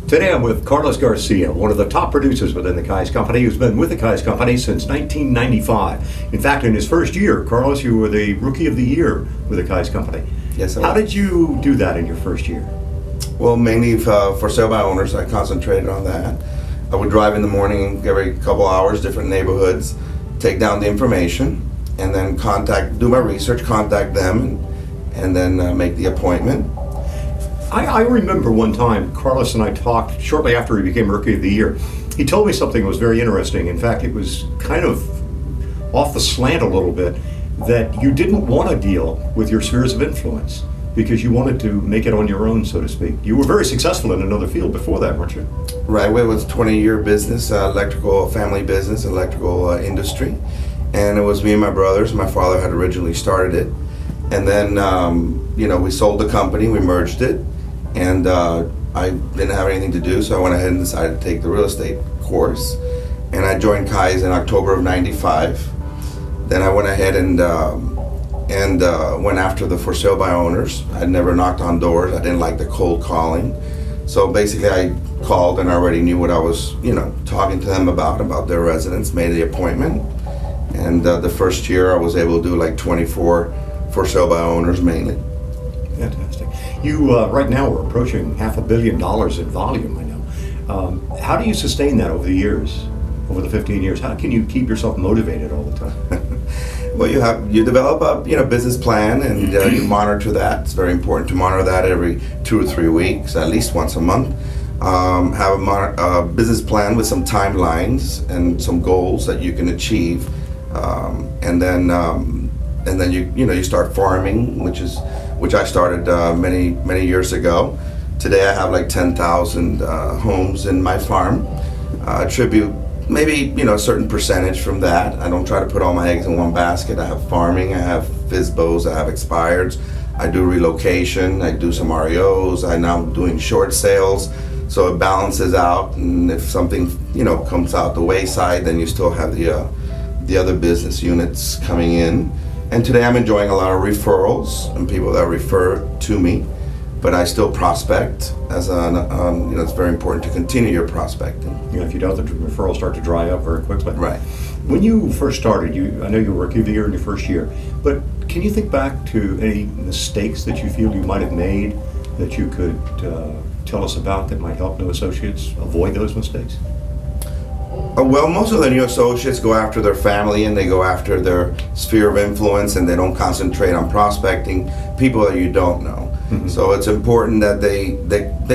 Today I'm with Carlos Garcia, one of the top producers within the Kais Company, who's been with the Kais Company since 1995. In fact, in his first year, Carlos, you were the Rookie of the Year with the Kais Company. Yes, How did you do that in your first year? Well, mainly for sale by owners, I concentrated on that. I would drive in the morning every couple hours, different neighborhoods, take down the information, and then do my research, contact them, and then make the appointment. I remember one time Carlos and I talked shortly after he became Rookie of the Year. He told me something that was very interesting. In fact, it was kind of off the slant a little bit, that you didn't want to deal with your spheres of influence because you wanted to make it on your own, so to speak. You were very successful in another field before that, weren't you? Right, well, it was a 20-year business, electrical family business, electrical industry. And it was me and my brothers. My father had originally started it. And then, we sold the company, we merged it. And I didn't have anything to do, so I went ahead and decided to take the real estate course. And I joined Kais in October of '95. Then I went ahead and went after the for sale by owners. I'd never knocked on doors. I didn't like the cold calling. So basically I called and I already knew what I was, talking to them about their residence, made the appointment. And the first year I was able to do like 24 for sale by owners mainly. Fantastic. You right now are approaching $500 million in volume, I know. How do you sustain that over the years, over the 15 years? How can you keep yourself motivated all the time? Well, you develop a business plan and you monitor that. It's very important to monitor that every 2 or 3 weeks, at least once a month. Have a business plan with some timelines and some goals that you can achieve, and then you start farming, which I started many years ago. Today I have like 10,000 homes in my farm. Attribute maybe a certain percentage from that. I don't try to put all my eggs in one basket. I have farming, I have FSBOs, I have expireds, I do relocation, I do some REOs, I'm now doing short sales, so it balances out. And if something comes out the wayside, then you still have the other business units coming in. And today I'm enjoying a lot of referrals and people that refer to me, but I still prospect as it's very important to continue your prospecting. If you don't, the referrals start to dry up very quickly. Right. When you first started, I know you were Rookie of the Year in your first year, but can you think back to any mistakes that you feel you might have made that you could tell us about that might help new associates avoid those mistakes? Well, most of the new associates go after their family and they go after their sphere of influence, and they don't concentrate on prospecting people that you don't know. Mm-hmm. So it's important that they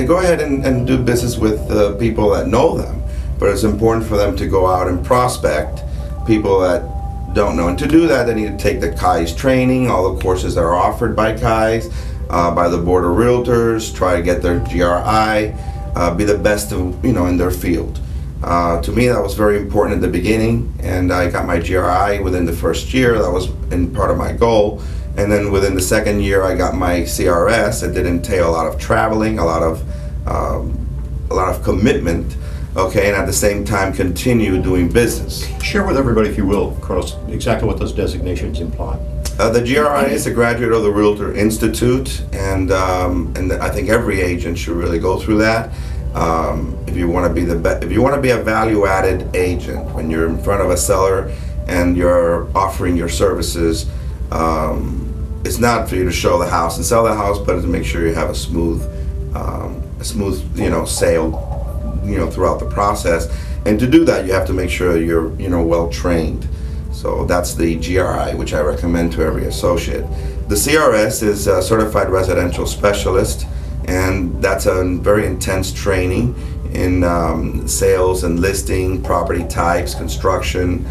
go ahead and do business with people that know them, but it's important for them to go out and prospect people that don't know. And to do that, they need to take the Kais training, all the courses that are offered by Kais, by the Board of Realtors, try to get their GRI, be the best in their field. To me, that was very important at the beginning, and I got my GRI within the first year. That was part of my goal. And then within the second year, I got my CRS. It did entail a lot of traveling, a lot of commitment, okay, and at the same time continue doing business. Share with everybody, if you will, Carlos, exactly what those designations imply. The GRI is a graduate of the Realtor Institute, and I think every agent should really go through that. If you want to be a value-added agent, when you're in front of a seller and you're offering your services, it's not for you to show the house and sell the house, but to make sure you have a smooth sale, throughout the process. And to do that, you have to make sure you're, well trained. So that's the GRI, which I recommend to every associate. The CRS is a Certified Residential Specialist, and that's a very intense training in sales and listing, property types, construction,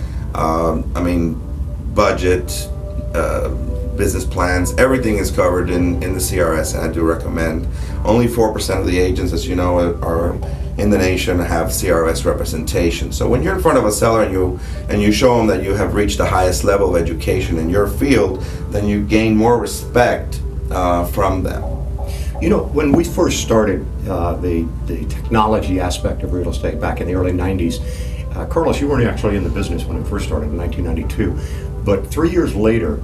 budget, business plans. Everything is covered in the CRS, and I do recommend. Only 4% of the agents, as you know, are in the nation have CRS representation. So when you're in front of a seller and you show them that you have reached the highest level of education in your field, then you gain more respect from them. When we first started the technology aspect of real estate back in the early 90s, Carlos, you weren't actually in the business when it first started in 1992. But 3 years later,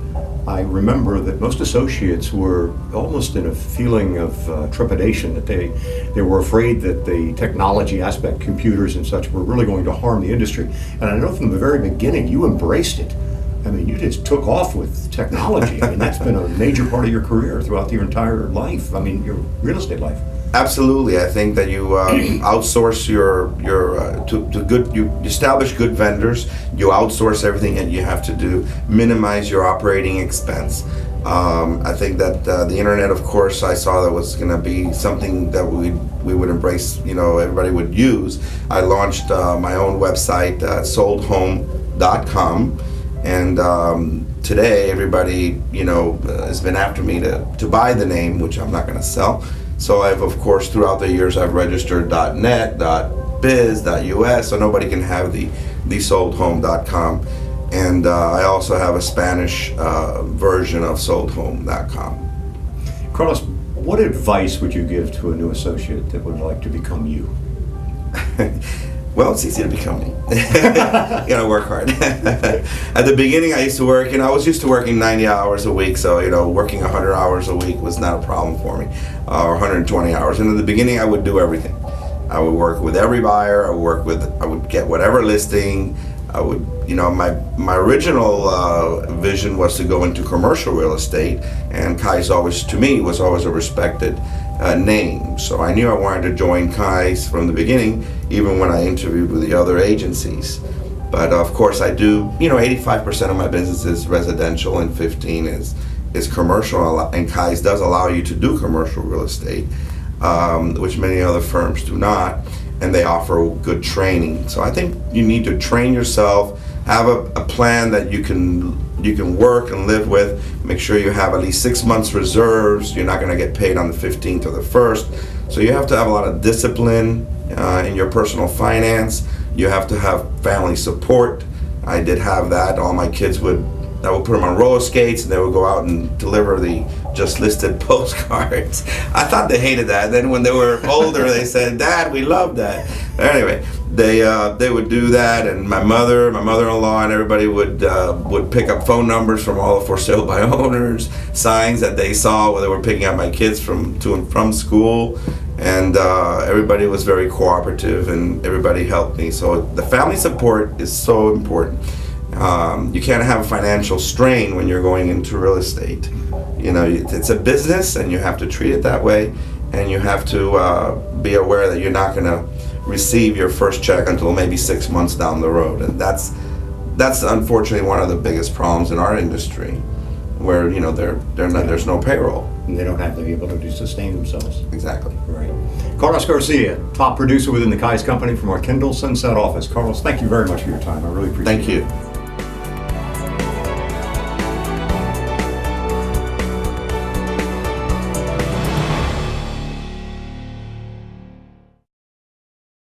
I remember that most associates were almost in a feeling of trepidation, that they were afraid that the technology aspect, computers and such, were really going to harm the industry. And I know from the very beginning you embraced it. I mean, you just took off with technology. I mean, that's been a major part of your career throughout your entire life. I mean, your real estate life. Absolutely, I think that you outsource to good. You establish good vendors. You outsource everything that you have to do. Minimize your operating expense. I think that the internet, of course, I saw that was going to be something that we would embrace. Everybody would use. I launched my own website, soldhome.com, and today everybody has been after me to buy the name, which I'm not going to sell. So I've, of course, throughout the years, I've registered .net, .biz, .us, so nobody can have the soldhome.com. And I also have a Spanish version of soldhome.com. Carlos, what advice would you give to a new associate that would like to become you? Well, it's easy to become me. You gotta work hard. At the beginning, I used to work, I was used to working 90 hours a week, so, working 100 hours a week was not a problem for me, or 120 hours. And in the beginning, I would do everything. I would work with every buyer, I would get whatever listing. I would, my original vision was to go into commercial real estate, and Kai's to me, was always a respected name. So I knew I wanted to join Kai's from the beginning, even when I interviewed with the other agencies. But of course I do, 85% of my business is residential and 15 is commercial, and Kai's does allow you to do commercial real estate, which many other firms do not. And they offer good training. So I think you need to train yourself, have a plan that you can work and live with. Make sure you have at least 6 months reserves. You're not going to get paid on the 15th or the 1st. So you have to have a lot of discipline in your personal finance. You have to have family support. I did have that. All my kids I would put them on roller skates, and they would go out and deliver the just listed postcards. I thought they hated that. Then when they were older, they said, "Dad, we love that." Anyway, they would do that, and my mother-in-law, and everybody would pick up phone numbers from all the for sale by owners, signs that they saw where they were picking up my kids to and from school, and everybody was very cooperative, and everybody helped me. So the family support is so important. You can't have a financial strain when you're going into real estate. It's a business, and you have to treat it that way, and you have to be aware that you're not going to receive your first check until maybe 6 months down the road. And that's unfortunately one of the biggest problems in our industry, where there's no payroll. And they don't have to be able to sustain themselves. Exactly. Right. Carlos Garcia, top producer within the Kai's company from our Kendall Sunset office. Carlos, thank you very much for your time. I really appreciate it. Thank you.